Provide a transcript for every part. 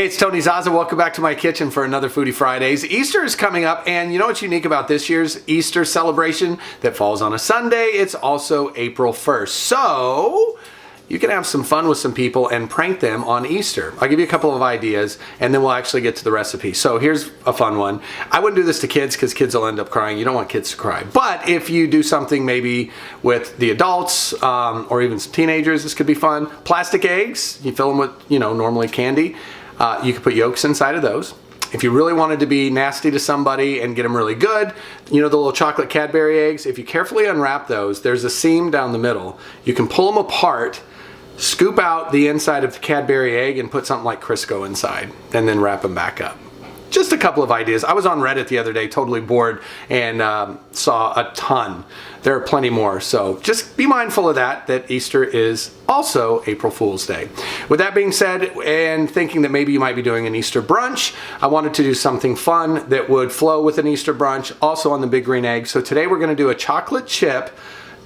Hey, it's Tony Zaza. Welcome back to my kitchen for another Foodie Fridays. Easter is coming up, and you know what's unique about this year's Easter celebration? That falls on a Sunday. It's also April 1st. So you can have some fun with some people and prank them on Easter. I'll give you a couple of ideas, and then we'll actually get to the recipe. So here's a fun one. I wouldn't do this to kids because kids will end up crying. You don't want kids to cry. But if you do something maybe with the adults or even some teenagers, this could be fun. Plastic eggs, you fill them with, normally candy. You could put yolks inside of those. If you really wanted to be nasty to somebody and get them really good, the little chocolate Cadbury eggs, if you carefully unwrap those, there's a seam down the middle. You can pull them apart, scoop out the inside of the Cadbury egg and put something like Crisco inside, and then wrap them back up. Just a couple of ideas. I was on Reddit the other day, totally bored, and saw a ton. There are plenty more, so just be mindful of that Easter is also April Fool's Day. With that being said, and thinking that maybe you might be doing an Easter brunch, I wanted to do something fun that would flow with an Easter brunch, also on the big green egg. So today we're gonna do a chocolate chip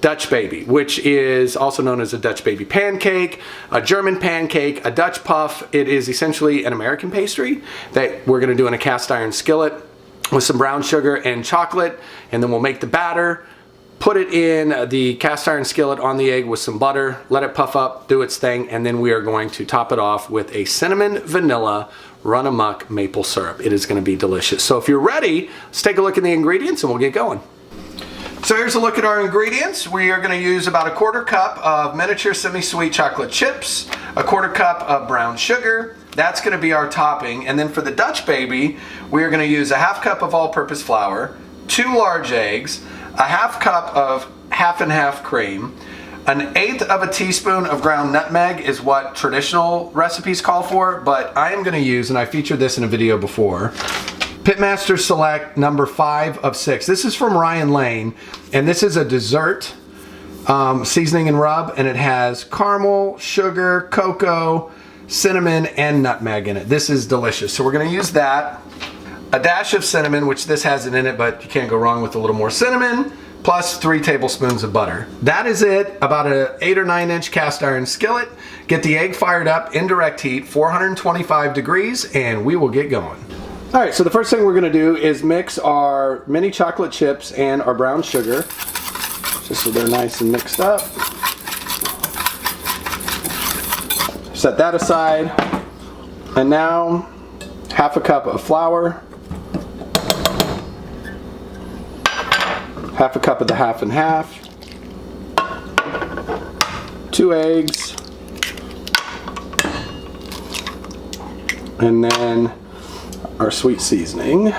Dutch baby, which is also known as a Dutch baby pancake, a German pancake, a Dutch puff. It is essentially an American pastry that we're gonna do in a cast iron skillet with some brown sugar and chocolate, and then we'll make the batter, put it in the cast iron skillet on the egg with some butter, let it puff up, do its thing, and then we are going to top it off with a cinnamon vanilla Runamok maple syrup. It is gonna be delicious. So if you're ready, let's take a look at the ingredients and we'll get going. So here's a look at our ingredients. We are going to use about a quarter cup of miniature semi-sweet chocolate chips, a quarter cup of brown sugar. That's going to be our topping. And then for the Dutch baby, we are going to use a half cup of all-purpose flour, 2 large eggs, a half cup of half and half cream, 1/8 of a teaspoon of ground nutmeg is what traditional recipes call for, but I am going to use, and I featured this in a video before, Pitmasters Select number 5 of 6. This is from Ryan Lane, and this is a dessert seasoning and rub, and it has caramel, sugar, cocoa, cinnamon, and nutmeg in it. This is delicious. So we're going to use that. A dash of cinnamon, which this hasn't in it, but you can't go wrong with a little more cinnamon, plus 3 tablespoons of butter. That is it. About an 8 or 9 inch cast iron skillet. Get the egg fired up, indirect heat, 425 degrees, and we will get going. All right, so the first thing we're gonna do is mix our mini chocolate chips and our brown sugar, just so they're nice and mixed up. Set that aside. And now, half a cup of flour, half a cup of the half and half, 2 eggs, and then our sweet seasoning,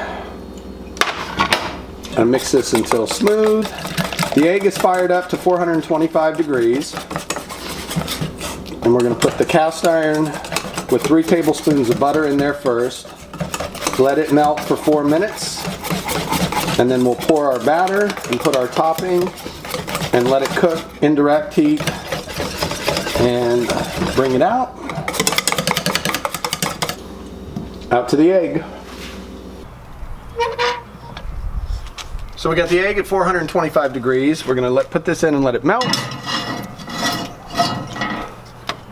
and mix this until smooth. The egg is fired up to 425 degrees, and we're going to put the cast iron with 3 tablespoons of butter in there first. Let it melt for 4 minutes, and then we'll pour our batter and put our topping and let it cook indirect heat and bring it out to the egg. So we got the egg at 425 degrees. We're going to put this in and let it melt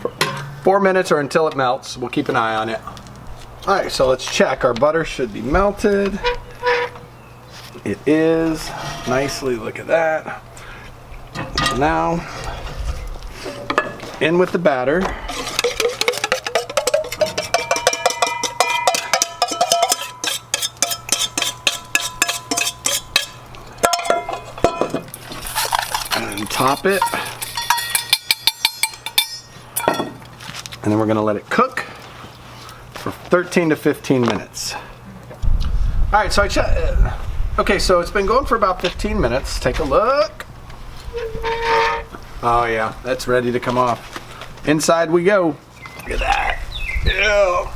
for 4 minutes or until it melts. We'll keep an eye on it. All right, so let's check. Our butter should be melted. It is. Nicely, look at that. Now, in with the batter. Top it, and then we're going to let it cook for 13 to 15 minutes. All right, so okay, so it's been going for about 15 minutes. Take a look. Oh yeah, that's ready to come off. Inside we go. Look at that. Yeah.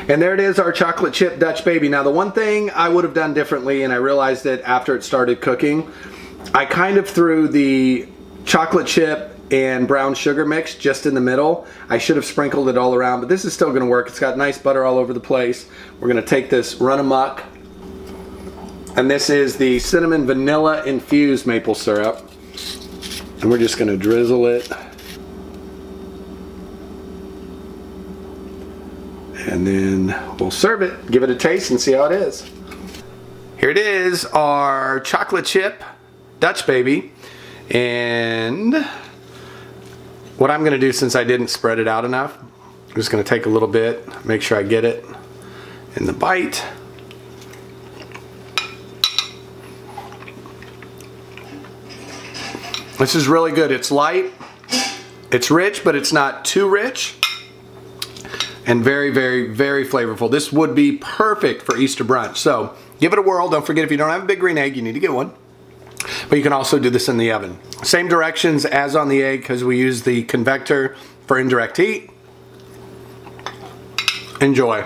And there it is, our chocolate chip Dutch baby. Now the one thing I would have done differently, and I realized it after it started cooking, I kind of threw the chocolate chip and brown sugar mix just in the middle. I should have sprinkled it all around, but this is still going to work. It's got nice butter all over the place. We're going to take this Runamok, and this is the cinnamon vanilla infused maple syrup, and we're just going to drizzle it And then we'll serve it, give it a taste and see how it is. Here it is, our chocolate chip Dutch baby. And what I'm gonna do, since I didn't spread it out enough, I'm just gonna take a little bit, make sure I get it in the bite. This is really good. It's light, it's rich, but it's not too rich. And very, very, very flavorful. This would be perfect for Easter brunch. So give it a whirl. Don't forget, if you don't have a big green egg, you need to get one. But you can also do this in the oven. Same directions as on the egg, because we use the ConvEGGtor for indirect heat. Enjoy.